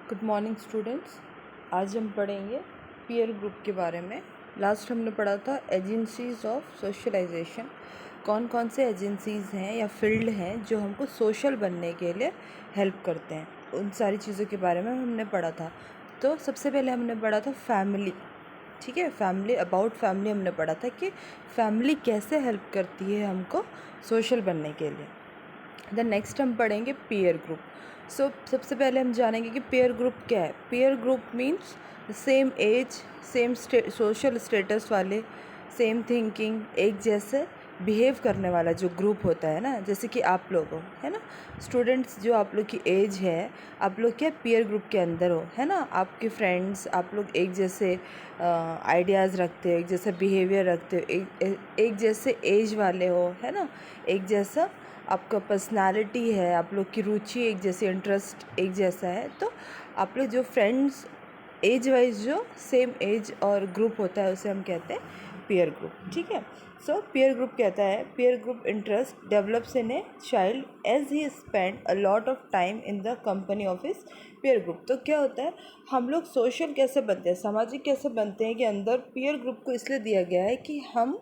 Good morning students. आज हम पढ़ेंगे पीयर ग्रुप के बारे में। लास्ट हमने पढ़ा था एजेंसीज़ ऑफ सोशलाइजेशन। कौन कौन से एजेंसीज़ हैं या फील्ड हैं जो हमको सोशल बनने के लिए हेल्प करते हैं, उन सारी चीज़ों के बारे में हमने पढ़ा था। तो सबसे पहले हमने पढ़ा था फैमिली। ठीक है, फैमिली, अबाउट फैमिली हमने पढ़ा था कि फैमिली कैसे हेल्प करती है हमको सोशल बनने के लिए। देन नेक्स्ट हम पढ़ेंगे पीयर ग्रुप। सबसे पहले हम जानेंगे कि पेयर ग्रुप क्या है। Pair group means same age, same social status वाले, सेम थिंकिंग, एक जैसे बिहेव करने वाला जो ग्रुप होता है ना, जैसे कि आप लोग हो, है ना स्टूडेंट्स, जो आप लोग की एज है, आप लोग क्या पीयर ग्रुप के अंदर हो, है ना। आपके फ्रेंड्स, आप लोग एक जैसे आइडियाज़ रखते हो, एक जैसा बिहेवियर रखते हो, एक जैसे एज वाले हो, है ना। एक जैसा आपका पर्सनालिटी है, आप लोग की रुचि एक जैसी, इंटरेस्ट एक जैसा है। तो आप लोग जो फ्रेंड्स एज वाइज जो सेम एज और ग्रुप होता है उसे हम कहते हैं पीयर ग्रुप। ठीक है। पीयर ग्रुप कहता है peer group interest develops in a child as he spend a lot of time in the company of his peer group. तो क्या होता है, हम लोग सोशल कैसे बनते हैं, सामाजिक कैसे बनते हैं कि अंदर पीयर ग्रुप को इसलिए दिया गया है कि हम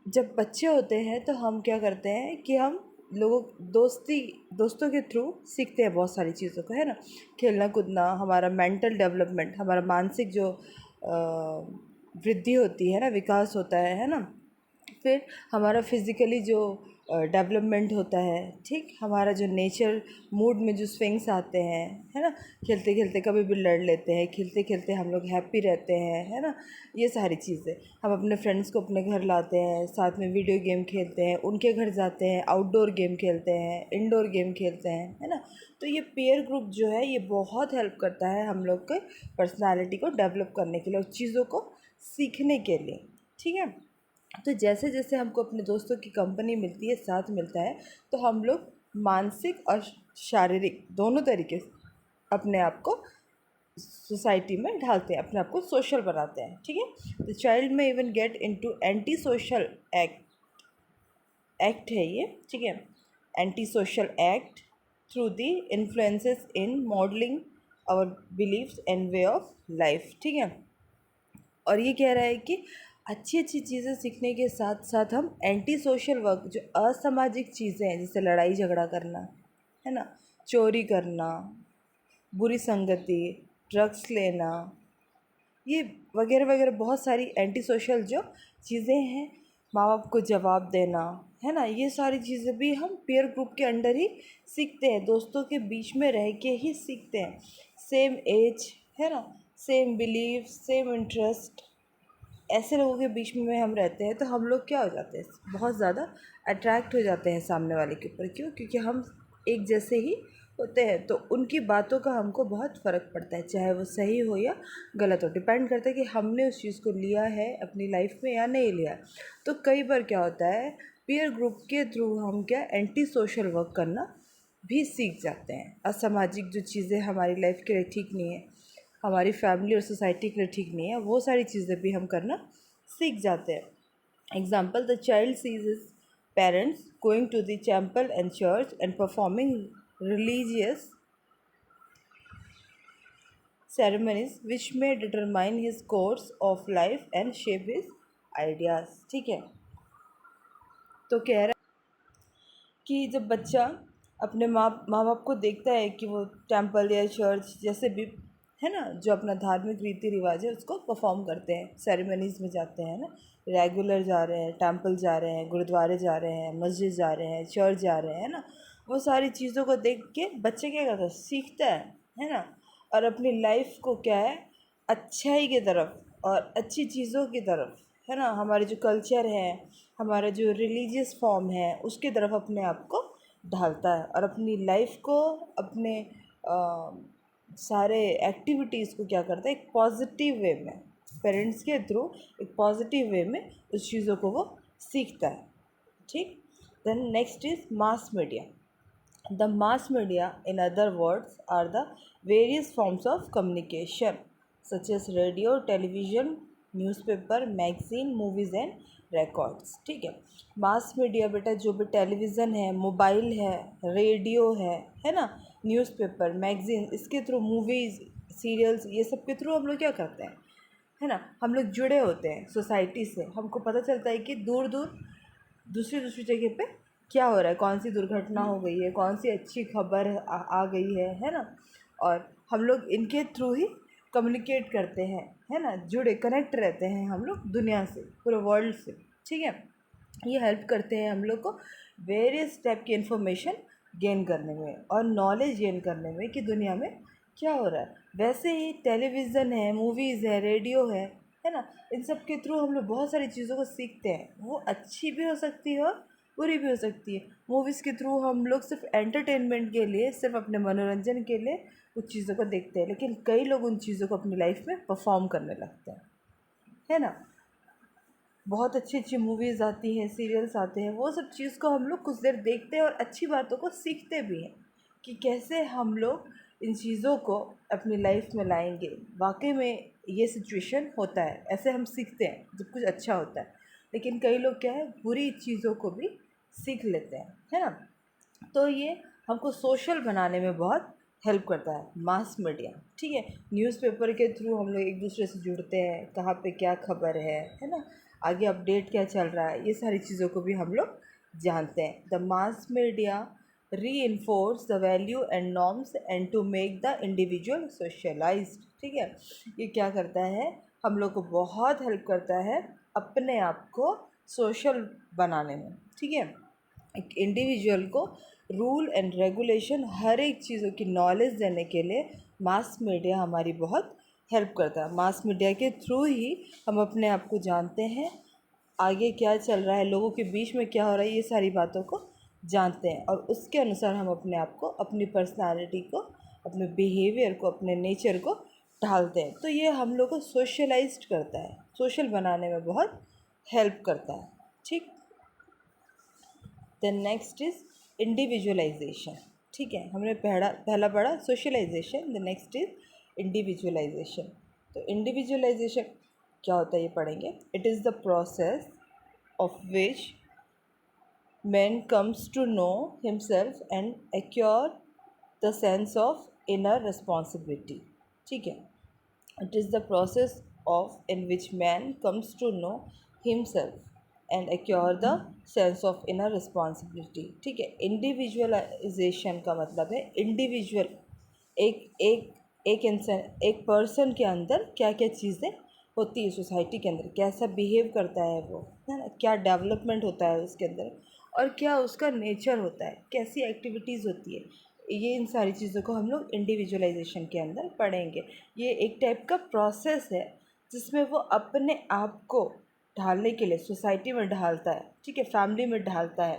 जब बच्चे होते हैं तो हम क्या करते हैं कि हम दोस्तों के थ्रू सीखते हैं बहुत सारी चीज़ों को, है ना। खेलना कूदना, हमारा मेंटल डेवलपमेंट, हमारा मानसिक जो वृद्धि होती है ना, विकास होता है ना। फिर हमारा फिज़िकली जो डेवलपमेंट होता है, ठीक, हमारा जो नेचर मूड में जो स्विंग्स आते हैं, है ना। खेलते खेलते कभी भी लड़ लेते हैं, खेलते खेलते हम लोग हैप्पी रहते हैं, है ना। ये सारी चीज़ें हम अपने फ्रेंड्स को अपने घर लाते हैं, साथ में वीडियो गेम खेलते हैं, उनके घर जाते हैं, आउटडोर गेम खेलते हैं, इंडोर गेम खेलते हैं, है ना। तो ये पेयर ग्रुप जो है ये बहुत हेल्प करता है हम लोग के पर्सनालिटी को डेवलप करने के लिए और चीज़ों को सीखने के लिए। ठीक है। तो जैसे जैसे हमको अपने दोस्तों की कंपनी मिलती है, साथ मिलता है, तो हम लोग मानसिक और शारीरिक दोनों तरीके से अपने आप को सोसाइटी में ढालते हैं, अपने आप को सोशल बनाते हैं। ठीक है। The child may even get into anti social act है ये। ठीक है, anti social act through the influences in modelling our beliefs and way of life. ठीक है। और ये कह रहा है कि अच्छी अच्छी चीज़ें सीखने के साथ साथ हम एंटी सोशल वर्क, जो असामाजिक चीज़ें हैं, जैसे लड़ाई झगड़ा करना, है ना, चोरी करना, बुरी संगति, ड्रग्स लेना, ये वगैरह वगैरह बहुत सारी एंटी सोशल जो चीज़ें हैं, माँ बाप को जवाब देना, है ना, ये सारी चीज़ें भी हम पीयर ग्रुप के अंडर ही सीखते हैं, दोस्तों के बीच में रह के ही सीखते हैं। सेम एज, है ना, सेम बिलीफ, सेम इंटरेस्ट, ऐसे लोगों के बीच में हम रहते हैं तो हम लोग क्या हो जाते हैं, बहुत ज़्यादा अट्रैक्ट हो जाते हैं सामने वाले के ऊपर। क्यों? क्योंकि हम एक जैसे ही होते हैं, तो उनकी बातों का हमको बहुत फ़र्क पड़ता है, चाहे वो सही हो या गलत हो। डिपेंड करता है कि हमने उस चीज़ को लिया है अपनी लाइफ में या नहीं लिया। तो कई बार क्या होता है, पीयर ग्रुप के थ्रू हम क्या एंटी सोशल वर्क करना भी सीख जाते हैं। असामाजिक जो चीज़ें हमारी लाइफ के लिए ठीक नहीं है, हमारी फैमिली और सोसाइटी के लिए ठीक नहीं है, वो सारी चीज़ें भी हम करना सीख जाते हैं। Example, the child sees his parents going to the temple and church and performing religious ceremonies which may determine his course of life and shape his ideas। ठीक है। तो कह रहा है कि जब बच्चा अपने माँ बाप को देखता है कि वो टेम्पल या चर्च जैसे भी, है ना, जो अपना धार्मिक रीति रिवाज है उसको परफॉर्म करते हैं, सेरेमनीज़ में जाते हैं ना, रेगुलर जा रहे हैं, टेम्पल जा रहे हैं, गुरुद्वारे जा रहे हैं, मस्जिद जा रहे हैं, चर्च जा रहे हैं, है ना। वो सारी चीज़ों को देख के बच्चे क्या करता है, सीखता है ना। और अपनी लाइफ को क्या है, अच्छाई की तरफ और अच्छी चीज़ों की तरफ, है ना, हमारे जो कल्चर है, हमारा जो रिलीजियस फॉर्म है, उसकी तरफ अपने आप को ढालता है और अपनी लाइफ को, अपने सारे एक्टिविटीज़ को क्या करता है, एक पॉजिटिव वे में, पेरेंट्स के थ्रू एक पॉजिटिव वे में उस चीज़ों को वो सीखता है। ठीक। Then next is mass media. The mass media, in other words, are the various forms of communication such as radio, television, newspaper, magazine, movies and records. ठीक है, मास मीडिया बेटा जो भी टेलीविज़न है, मोबाइल है, रेडियो है ना, newspaper, magazine, इसके थ्रू मूवीज़, सीरियल्स, ये सब के थ्रू हम लोग क्या करते हैं, है ना, हम लोग जुड़े होते हैं सोसाइटी से। हमको पता चलता है कि दूर दूर दूसरी दूसरी जगह पे क्या हो रहा है, कौन सी दुर्घटना हो गई है, कौन सी अच्छी खबर आ गई है ना। और हम लोग इनके थ्रू ही कम्युनिकेट करते हैं, है ना, जुड़े कनेक्ट रहते हैं हम लोग दुनिया से, पूरे वर्ल्ड से। ठीक है, ये हेल्प करते हैं हम लोग को वेरियस टाइप की इन्फॉर्मेशन गेन करने में और नॉलेज गेन करने में कि दुनिया में क्या हो रहा है। वैसे ही टेलीविज़न है, मूवीज़ है, रेडियो है ना, इन सब के थ्रू हम लोग बहुत सारी चीज़ों को सीखते हैं। वो अच्छी भी हो सकती है और बुरी भी हो सकती है। मूवीज़ के थ्रू हम लोग सिर्फ एंटरटेनमेंट के लिए, सिर्फ अपने मनोरंजन के लिए कुछ चीज़ों को देखते हैं, लेकिन कई लोग उन चीज़ों को अपनी लाइफ में परफॉर्म करने लगते हैं, है ना। बहुत अच्छी अच्छी मूवीज़ आती हैं, सीरियल्स आते हैं, वो सब चीज़ को हम लोग कुछ देर देखते हैं और अच्छी बातों को सीखते भी हैं कि कैसे हम लोग इन चीज़ों को अपनी लाइफ में लाएंगे। वाकई में ये सिचुएशन होता है, ऐसे हम सीखते हैं जब कुछ अच्छा होता है। लेकिन कई लोग क्या है, बुरी चीज़ों को भी सीख लेते हैं, है ना। तो ये हमको सोशल बनाने में बहुत हेल्प करता है मास मीडिया। ठीक है, न्यूज़पेपर के थ्रू हम लोग एक दूसरे से जुड़ते हैं, कहाँ पे क्या खबर है ना, आगे अपडेट क्या चल रहा है, ये सारी चीज़ों को भी हम लोग जानते हैं। The mass media reinforce the value and norms and to make the individual socialized। ठीक है, ये क्या करता है, हम लोग को बहुत हेल्प करता है अपने आप को सोशल बनाने में। ठीक है, एक इंडिविजुअल को रूल एंड रेगुलेशन, हर एक चीज़ों की नॉलेज देने के लिए मास मीडिया हमारी बहुत हेल्प करता है। मास मीडिया के थ्रू ही हम अपने आप को जानते हैं, आगे क्या चल रहा है, लोगों के बीच में क्या हो रहा है, ये सारी बातों को जानते हैं और उसके अनुसार हम अपने आप को, अपनी पर्सनालिटी को, अपने बिहेवियर को, अपने नेचर को ढालते हैं। तो ये हम लोग को सोशलाइज्ड करता है, सोशल बनाने में बहुत हेल्प करता है। ठीक, देन नेक्स्ट इज़ इंडिविजुअलाइजेशन। ठीक है, हमने पहला पढ़ा socialization, the next is individualization. तो इंडिविजुअलाइजेशन क्या होता है ये पढ़ेंगे। It is the process of which man comes to know himself and acquire the sense of inner responsibility। ठीक है, it is the process of in which man comes to know himself and acquire the sense of inner responsibility। ठीक है, individualisation का मतलब है individual, एक एक एक इंसान, एक पर्सन के अंदर क्या क्या चीज़ें होती है, सोसाइटी के अंदर कैसा बिहेव करता है वो, है ना, क्या डेवलपमेंट होता है उसके अंदर और क्या उसका नेचर होता है, कैसी एक्टिविटीज़ होती है, ये इन सारी चीज़ों को हम लोग इंडिविजुअलाइजेशन के अंदर पढ़ेंगे। ये एक टाइप का प्रोसेस है जिसमें वो अपने आप को ढालने के लिए सोसाइटी में ढालता है। ठीक है, फैमिली में ढालता है।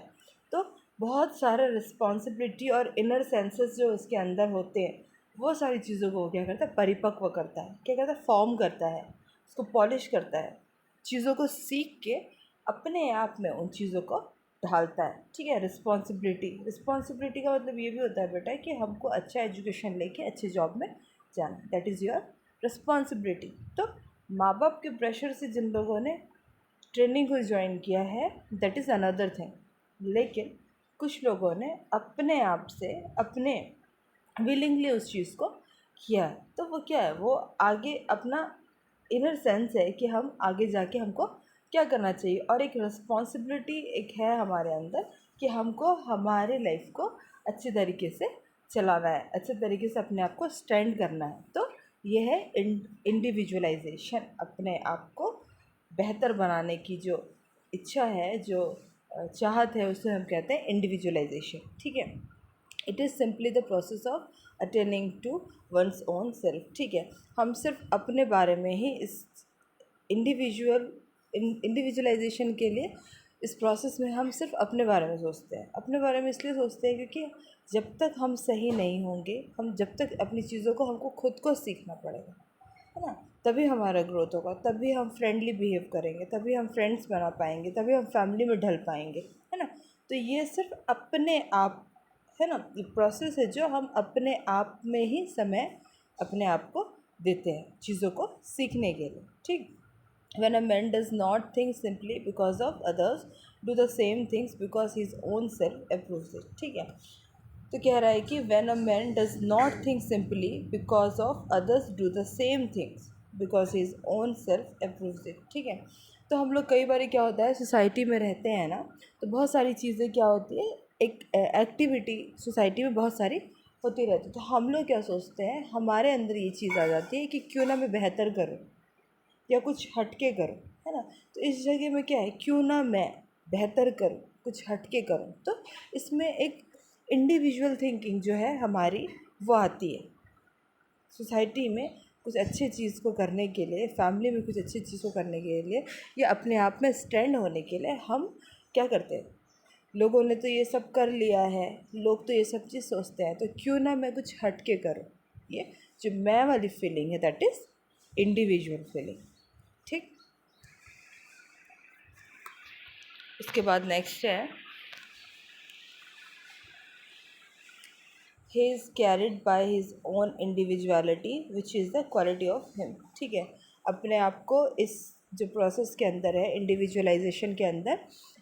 तो बहुत सारे रिस्पॉन्सिबिलिटी और इनर सेंसेस जो उसके अंदर होते हैं, वो सारी चीज़ों को क्या करता है, परिपक्व करता है, क्या करता है, फॉर्म करता है, उसको पॉलिश करता है, चीज़ों को सीख के अपने आप में उन चीज़ों को ढालता है। ठीक है, रिस्पॉन्सिबिलिटी का मतलब ये भी होता है बेटा कि हमको अच्छा एजुकेशन लेके अच्छे जॉब में जाना, दैट इज़ योर रिस्पॉन्सिबिलिटी। तो माँ बाप के प्रेशर से जिन लोगों ने ट्रेनिंग को ज्वाइन किया है, दैट इज़ अनदर थिंग। लेकिन कुछ लोगों ने अपने आप से, अपने विलिंगली उस चीज़ को किया है, तो वो क्या है, वो आगे अपना इनर सेंस है कि हम आगे जाके हमको क्या करना चाहिए, और एक रिस्पॉन्सिबिलिटी एक है हमारे अंदर कि हमको हमारे लाइफ को अच्छे तरीके से चलाना है, अच्छे तरीके से अपने आप को स्टैंड करना है। तो ये है इंडिविजुअलाइजेशन, अपने आप को बेहतर बनाने की जो इच्छा है, जो चाहत है, उसे हम कहते हैं इंडिविजुअलाइजेशन। ठीक है, it is simply the process of attaining to one's own self. ठीक है, हम सिर्फ अपने बारे में ही इस इंडिविजुअलाइजेशन के लिए इस प्रोसेस में हम सिर्फ अपने बारे में सोचते हैं। अपने बारे में इसलिए सोचते हैं क्योंकि जब तक हम सही नहीं होंगे, हम जब तक अपनी चीज़ों को, हमको खुद को सीखना पड़ेगा, है ना, तभी हमारा ग्रोथ होगा, तभी हम फ्रेंडली बिहेव करेंगे, तभी हम फ्रेंड्स बना पाएंगे, तभी हम फैमिली में ढल पाएंगे, है ना। तो ये सिर्फ अपने आप, है ना, ये प्रोसेस है जो हम अपने आप में ही समय अपने आप को देते हैं चीज़ों को सीखने के लिए। ठीक, when a man does not think simply because of others do the same things because his own self approves it. ठीक है, तो कह रहा है कि when a man does not think simply because of others do the same things because his own self approves it. ठीक है, तो हम लोग कई बार क्या होता है, सोसाइटी में रहते हैं ना, तो बहुत सारी चीज़ें क्या होती है, एक एक्टिविटी सोसाइटी में बहुत सारी होती रहती है, तो हम लोग क्या सोचते हैं, हमारे अंदर ये चीज़ आ जाती है कि क्यों ना मैं बेहतर करूँ या कुछ हटके करूँ, है ना। तो इस जगह में क्या है, क्यों ना मैं बेहतर करूँ, कुछ हटके करूँ, तो इसमें एक इंडिविजुअल थिंकिंग जो है हमारी वो आती है। सोसाइटी में कुछ अच्छी चीज़ को करने के लिए, फैमिली में कुछ अच्छी चीज़ को करने के लिए या अपने आप में स्टैंड होने के लिए हम क्या करते हैं, लोगों ने तो ये सब कर लिया है, लोग तो ये सब चीज़ सोचते हैं, तो क्यों ना मैं कुछ हटके करूँ। ये जो मैं वाली फीलिंग है, दैट इज़ इंडिविजुअल फीलिंग। ठीक, उसके बाद नेक्स्ट है he is carried by his own individuality which is the quality of him। ठीक है, अपने आप को इस जो प्रोसेस के अंदर है, इंडिविजुअलाइजेशन के अंदर,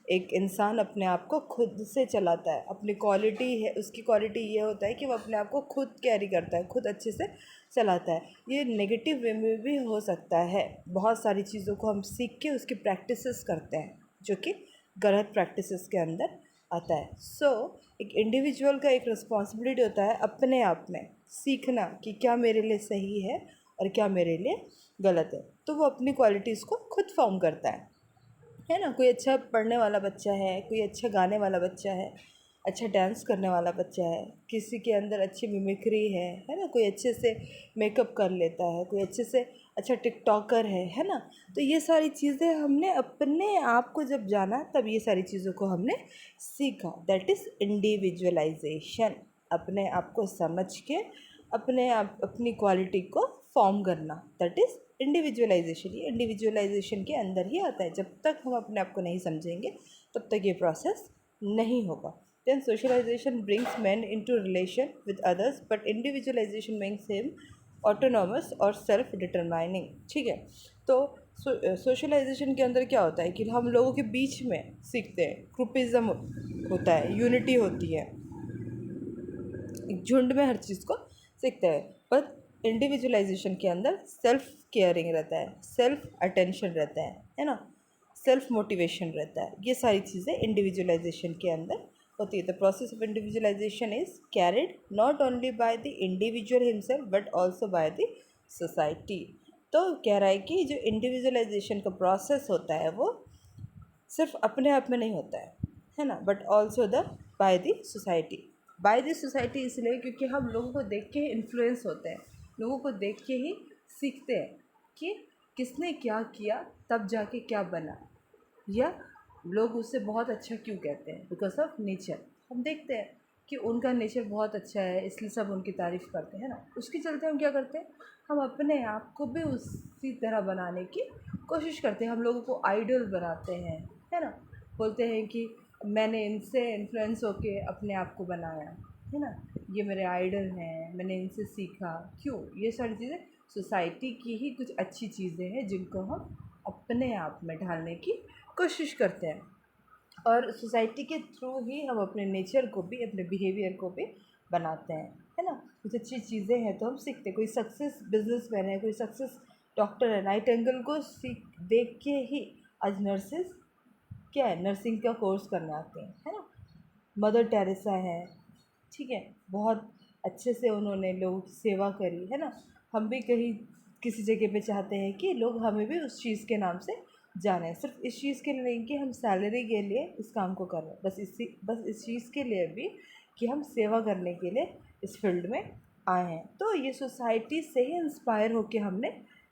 एक इंसान अपने आप को खुद से चलाता है। अपनी क्वालिटी है, उसकी क्वालिटी ये होता है कि वो अपने आप को खुद कैरी करता है, खुद अच्छे से चलाता है। ये नेगेटिव वे में भी हो सकता है, बहुत सारी चीज़ों को हम सीख के उसकी प्रैक्टिसेस करते हैं जो कि गलत प्रैक्टिसेस के अंदर आता है। एक इंडिविजुअल का एक रिस्पॉन्सिबिलिटी होता है अपने आप में सीखना कि क्या मेरे लिए सही है और क्या मेरे लिए गलत है, तो वो अपनी क्वालिटीज़ को खुद फॉर्म करता है ना। कोई अच्छा पढ़ने वाला बच्चा है, कोई अच्छा गाने वाला बच्चा है, अच्छा डांस करने वाला बच्चा है, किसी के अंदर अच्छी मिमिक्री है ना, कोई अच्छे से मेकअप कर लेता है, कोई अच्छे से अच्छा टिकटॉकर है ना। तो ये सारी चीज़ें हमने अपने आप को जब जाना, तब ये सारी चीज़ों को हमने सीखा, दैट इज़ इंडिविजुअलाइजेशन। अपने आप को समझ के अपने आप अपनी क्वालिटी को फॉर्म करना, दैट इज़ इंडिविजुअलाइजेशन। ये इंडिविजुअलाइजेशन के अंदर ही आता है। जब तक हम अपने आप को नहीं समझेंगे तब तक ये प्रोसेस नहीं होगा। Then socialization brings man into relation with others but individualization makes him autonomous और सेल्फ डिटरमाइनिंग। ठीक है, तो सोशलाइजेशन के अंदर क्या होता है कि हम लोगों के बीच में सीखते हैं, ग्रुपिज़म होता है, यूनिटी होती है, एक झुंड में हर चीज़ को सीखते हैं। पर इंडिविजुअलाइजेशन के अंदर सेल्फ केयरिंग रहता है, सेल्फ अटेंशन रहता है ना, सेल्फ मोटिवेशन रहता है। ये सारी चीज़ें इंडिविजुअलाइजेशन के अंदर होती है। The process of individualisation is carried not only by the individual himself but also by the society. तो कह रहा है कि जो इंडिविजुअलाइजेशन का प्रोसेस होता है वो सिर्फ अपने आप में नहीं होता है ना, but also the by the society. By the society इसलिए क्योंकि हम लोगों को देख के ही इन्फ्लुएंस होते हैं, लोगों को देख के ही सीखते हैं कि किसने क्या किया तब जाके क्या बना, या लोग उससे बहुत अच्छा क्यों कहते हैं, बिकॉज ऑफ नेचर। हम देखते हैं कि उनका नेचर बहुत अच्छा है इसलिए सब उनकी तारीफ़ करते हैं ना, उसके चलते हम क्या करते हैं, हम अपने आप को भी उसी तरह बनाने की कोशिश करते हैं, हम लोगों को आइडल बनाते हैं, है ना। बोलते हैं कि मैंने इनसे इन्फ्लुएंस होके अपने आप को बनाया, है ना, ये मेरे आइडल हैं, मैंने इनसे सीखा। क्यों, ये सारी चीज़ें सोसाइटी की ही कुछ अच्छी चीज़ें हैं जिनको हम अपने आप में ढालने की कोशिश करते हैं, और सोसाइटी के थ्रू ही हम अपने नेचर को भी, अपने बिहेवियर को भी बनाते हैं, है ना। कुछ अच्छी चीज़ें हैं तो हम सीखते हैं। कोई सक्सेस बिजनेसमैन है, कोई सक्सेस डॉक्टर है, नाइटिंगेल को सीख देख के ही आज नर्सेज क्या है, नर्सिंग का कोर्स करने आते हैं, है ना। मदर टेरेसा है, ठीक है, बहुत अच्छे से उन्होंने लोगों की सेवा करी, है ना। हम भी कहीं किसी जगह पे चाहते हैं कि लोग हमें भी उस चीज़ के नाम से जाने, सिर्फ इस चीज़ के लिए नहीं कि हम सैलरी के लिए इस काम को कर रहे हैं, बस इस चीज़ के लिए भी कि हम सेवा करने के लिए इस फील्ड में आए हैं। तो ये सोसाइटी से ही इंस्पायर होकर हमने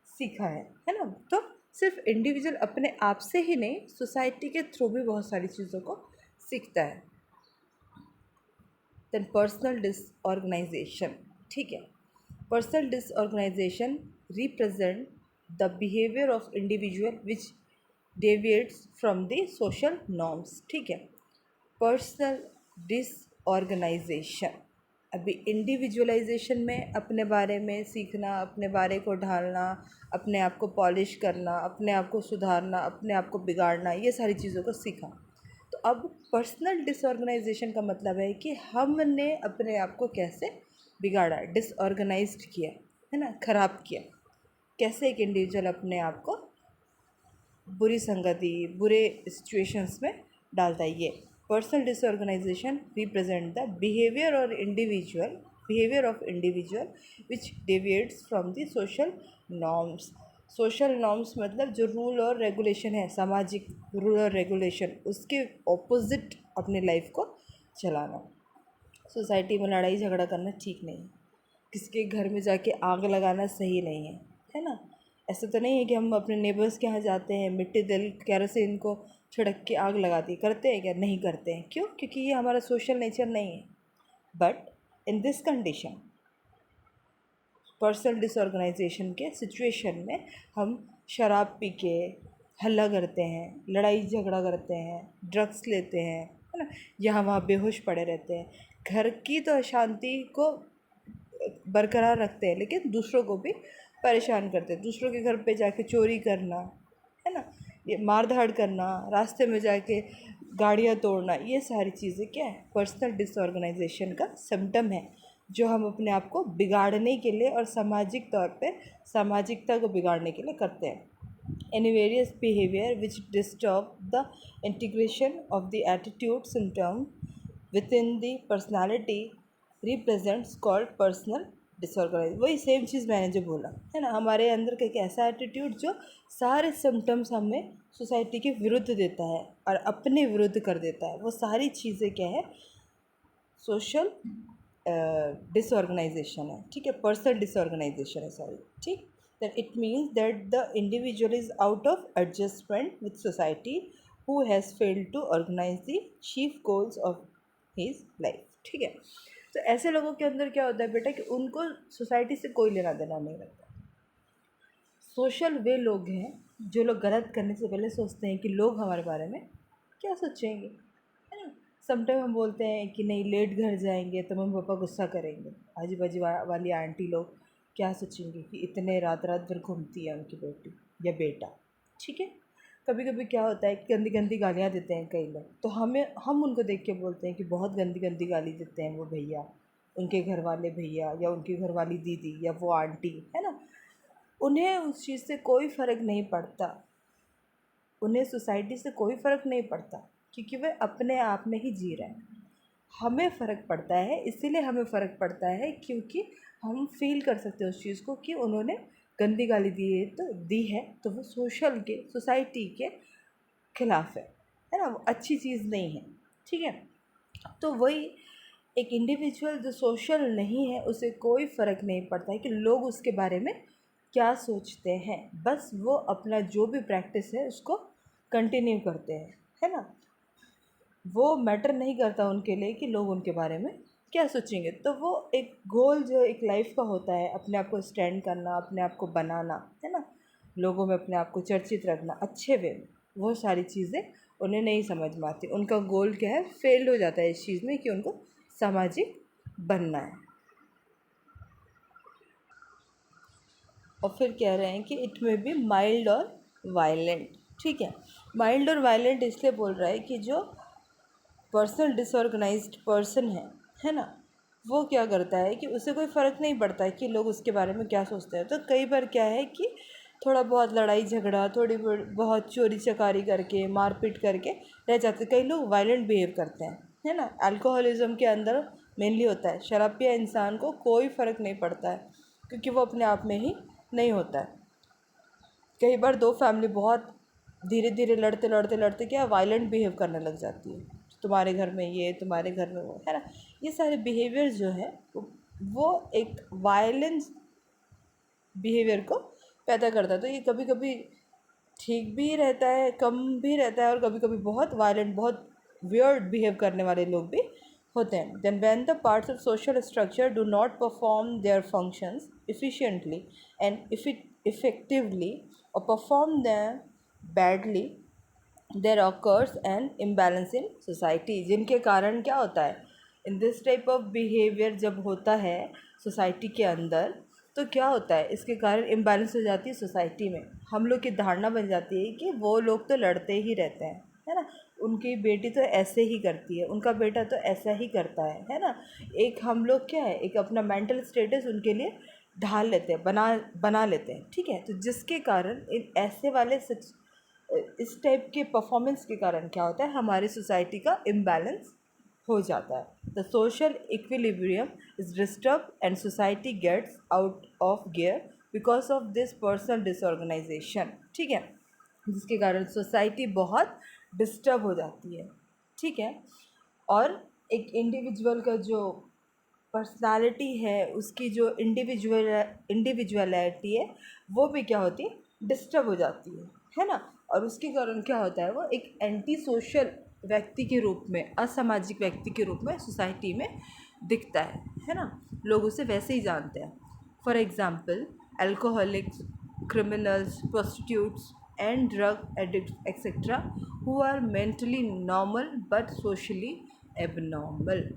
सीखा है ना। तो सिर्फ इंडिविजुअल अपने आप से ही नहीं, सोसाइटी के थ्रू भी बहुत सारी चीज़ों को सीखता है। Then personal disorganization. ठीक है, personal disorganization represent the behaviour of individual which deviates from the social norms. ठीक है, पर्सनल डिसऑर्गेनाइजेशन अभी इंडिविजुअलाइजेशन में अपने बारे में सीखना, अपने बारे को ढालना, अपने आप को पॉलिश करना, अपने आप को सुधारना, अपने आप को बिगाड़ना, ये सारी चीज़ों को सीखा। तो अब पर्सनल डिसऑर्गेनाइजेशन का मतलब है कि हमने अपने आप को कैसे बिगाड़ा, डिसऑर्गेनाइज्ड किया, है ना, ख़राब किया। कैसे एक इंडिविजुअल अपने आप को बुरी संगति, बुरे सिचुएशंस में डालता है। ये personal disorganization represent the behaviour of individual which deviates from the social norms. Social norms मतलब जो रूल और रेगुलेशन है, सामाजिक रूल और रेगुलेशन, उसके ऑपोजिट अपने लाइफ को चलाना। सोसाइटी में लड़ाई झगड़ा करना ठीक नहीं है, किसी के घर में जाके आग लगाना सही नहीं है ना। ऐसा तो नहीं है कि हम अपने नेबर्स के यहाँ जाते हैं, मिट्टी तेल केरोसिन को छिड़क के आग लगाती, करते हैं क्या? नहीं करते हैं। क्यों? क्योंकि ये हमारा सोशल नेचर नहीं है। But in this condition, personal disorganisation के सिचुएशन में हम शराब पी के हल्ला करते हैं, लड़ाई झगड़ा करते हैं, ड्रग्स लेते हैं, है ना, यहाँ वहाँ बेहोश पड़े रहते हैं। घर की तो अशांति को बरकरार रखते हैं लेकिन दूसरों को भी परेशान करते हैं। दूसरों के घर पे जाके चोरी करना, है ना, ये मार धाड़ करना, रास्ते में जाके गाड़ियाँ तोड़ना, ये सारी चीज़ें क्या है? पर्सनल डिसऑर्गेनाइजेशन का सिम्टम है, जो हम अपने आप को बिगाड़ने के लिए और सामाजिक तौर पे सामाजिकता को बिगाड़ने के लिए करते हैं। Any various behavior which disturb the integration of the attitude symptom within the personality represents called personal disorganization। वही सेम चीज़ मैंने जो बोला है ना, हमारे अंदर का एक ऐसा एटीट्यूड जो सारे सिम्टम्स हमें सोसाइटी के विरुद्ध देता है और अपने विरुद्ध कर देता है। वो सारी चीज़ें क्या है? सोशल डिसऑर्गेनाइजेशन है, ठीक है, पर्सनल डिसऑर्गेनाइजेशन है, सॉरी, ठीक। then it means that the individual is out of adjustment with society who has failed to organize the chief goals of his life, ठीक है। तो ऐसे लोगों के अंदर क्या होता है बेटा कि उनको सोसाइटी से कोई लेना देना नहीं रहता। सोशल वे लोग हैं जो लोग गलत करने से पहले सोचते हैं कि लोग हमारे बारे में क्या सोचेंगे, है ना। समटाइम हम बोलते हैं कि नहीं, लेट घर जाएंगे तो मम्मी पापा गुस्सा करेंगे, आजू बाजू वाली आंटी लोग क्या सोचेंगे कि इतने रात रात भर घूमती है उनकी बेटी या बेटा, ठीक है। कभी कभी क्या होता है कि गंदी गंदी गालियाँ देते हैं कई लोग, तो हम उनको देख के बोलते हैं कि बहुत गंदी गंदी गाली देते हैं वो भैया, उनके घर वाले भैया या उनकी घर वाली दीदी या वो आंटी, है ना। उन्हें उस चीज़ से कोई फ़र्क नहीं पड़ता, उन्हें सोसाइटी से कोई फ़र्क नहीं पड़ता, क्योंकि वे अपने आप में ही जी रहे हैं। हमें फ़र्क पड़ता है, इसीलिए हमें फ़र्क पड़ता है क्योंकि हम फील कर सकते हैं उस चीज़ को कि उन्होंने गंदी गाली दी है तो वो सोसाइटी के खिलाफ है ना, वो अच्छी चीज़ नहीं है, ठीक है। तो वही एक इंडिविजुअल जो सोशल नहीं है, उसे कोई फ़र्क नहीं पड़ता है कि लोग उसके बारे में क्या सोचते हैं, बस वो अपना जो भी प्रैक्टिस है उसको कंटिन्यू करते हैं, है ना। वो मैटर नहीं करता उनके लिए कि लोग उनके बारे में क्या सोचेंगे। तो वो एक गोल जो एक लाइफ का होता है, अपने आप को स्टैंड करना, अपने आप को बनाना, है ना, लोगों में अपने आप को चर्चित रखना अच्छे वे में, वो सारी चीज़ें उन्हें नहीं समझ में आती। उनका गोल क्या है? फेल्ड हो जाता है इस चीज़ में कि उनको सामाजिक बनना है। और फिर कह रहे हैं कि इट में बी माइल्ड और वायलेंट, ठीक है। माइल्ड और वायलेंट इसलिए बोल रहा है कि जो पर्सनल डिसऑर्गेनाइज्ड पर्सन है ना, वो क्या करता है कि उसे कोई फ़र्क नहीं पड़ता है कि लोग उसके बारे में क्या सोचते हैं। तो कई बार क्या है कि थोड़ा बहुत लड़ाई झगड़ा, थोड़ी बहुत चोरी चकारी करके, मारपीट करके रह जाते। कई लोग वायलेंट बिहेव करते हैं, है ना। अल्कोहलिज्म के अंदर मेनली होता है। शराब पिया इंसान को कोई फ़र्क नहीं पड़ता है क्योंकि वो अपने आप में ही नहीं होता है। कई बार दो फैमिली बहुत धीरे धीरे लड़ते लड़ते लड़ते क्या वायलेंट बिहेव करने लग जाती है, तुम्हारे घर में ये, तुम्हारे घर में वो, है ना। ये सारे बिहेवियर जो है वो एक वायलेंस बिहेवियर को पैदा करता है। तो ये कभी कभी ठीक भी रहता है, कम भी रहता है, और कभी कभी बहुत वायलेंट, बहुत वियर्ड बिहेव करने वाले लोग भी होते हैं। Then when the parts of social structure do not perform their functions efficiently and effectively or perform them badly, there occurs an imbalance in society, जिनके कारण क्या होता है in this type of behaviour जब होता है सोसाइटी के अंदर, तो क्या होता है, इसके कारण इम्बैलेंस हो जाती है सोसाइटी में। हम लोग की धारणा बन जाती है कि वो लोग तो लड़ते ही रहते हैं, है ना, उनकी बेटी तो ऐसे ही करती है, उनका बेटा तो ऐसा ही करता है ना। एक हम लोग क्या है, एक अपना मेंटल स्टेटस उनके लिए ढाल लेते हैं, बना लेते हैं, ठीक है। तो जिसके कारण इन ऐसे वाले सच इस टाइप के परफॉर्मेंस के कारण क्या होता है, हमारी सोसाइटी का इम्बैलेंस हो जाता है। The social equilibrium is disturb and society gets out of gear because of this personal disorganization, ठीक है, जिसके कारण सोसाइटी बहुत डिस्टर्ब हो जाती है, ठीक है। और एक इंडिविजुअल का जो पर्सनालिटी है, उसकी जो इंडिविजुअलिटी है, वो भी क्या होती है, डिस्टर्ब हो जाती है ना। और उसके कारण क्या होता है, वो एक एंटी सोशल व्यक्ति के रूप में, असामाजिक व्यक्ति के रूप में सोसाइटी में दिखता है ना। लोग उसे वैसे ही जानते हैं। For example, alcoholics, criminals, prostitutes and drug addicts etcetera who are mentally normal but socially abnormal,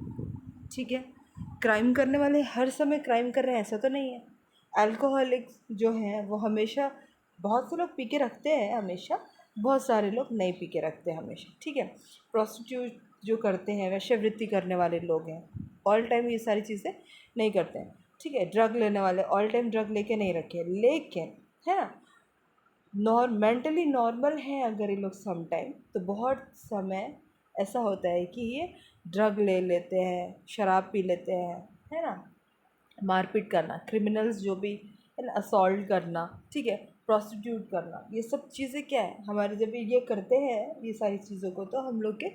ठीक है। क्राइम करने वाले हर समय क्राइम कर रहे हैं ऐसा तो नहीं है। अल्कोहलिक्स जो हैं वो हमेशा, बहुत से लोग पी के रखते हैं हमेशा, बहुत सारे लोग नहीं पी के रखते हैं हमेशा, ठीक है। प्रोस्टिट्यूट जो करते हैं, वैश्यवृत्ति करने वाले लोग हैं, ऑल टाइम ये सारी चीज़ें नहीं करते हैं, ठीक है। ड्रग लेने वाले ऑल टाइम ड्रग लेके नहीं रखे, लेकिन है ना, मेंटली नॉर्मल हैं अगर ये लोग सम टाइम, तो बहुत समय ऐसा होता है कि ये ड्रग ले लेते हैं, शराब पी लेते हैं, है ना, मारपीट करना, क्रिमिनल्स जो भी है ना, असॉल्ट करना, ठीक है, प्रोस्टिट्यूट करना, ये सब चीज़ें क्या है हमारे, जब ये करते हैं ये सारी चीज़ों को, तो हम लोग के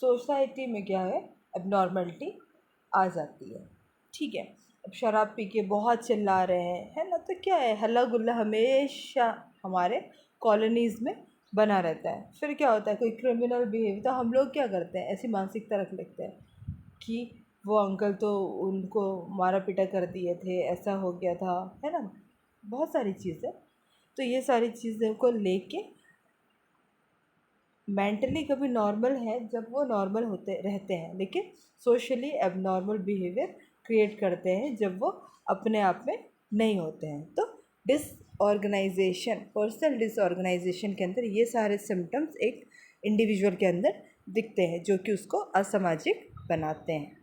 सोसाइटी में क्या है, एबनॉर्मलिटी आ जाती है, ठीक है। अब शराब पी के बहुत चिल्ला रहे हैं, है ना, तो क्या है, हल्ला गुल्ला हमेशा हमारे कॉलोनीज़ में बना रहता है। फिर क्या होता है, कोई क्रिमिनल बिहेव, तो हम लोग क्या करते हैं, ऐसी मानसिकता रख लेते हैं कि वो अंकल तो उनको मारा पीटा कर दिए थे, ऐसा हो गया था, है ना, बहुत सारी चीज़ें। तो ये सारी चीज़ों को लेके मेंटली कभी नॉर्मल है जब वो नॉर्मल होते रहते हैं, लेकिन सोशली एबनॉर्मल बिहेवियर क्रिएट करते हैं जब वो अपने आप में नहीं होते हैं। तो डिसऑर्गेनाइजेशन, पर्सनल डिसऑर्गेनाइजेशन के अंदर ये सारे सिम्टम्स एक इंडिविजुअल के अंदर दिखते हैं जो कि उसको असामाजिक बनाते हैं।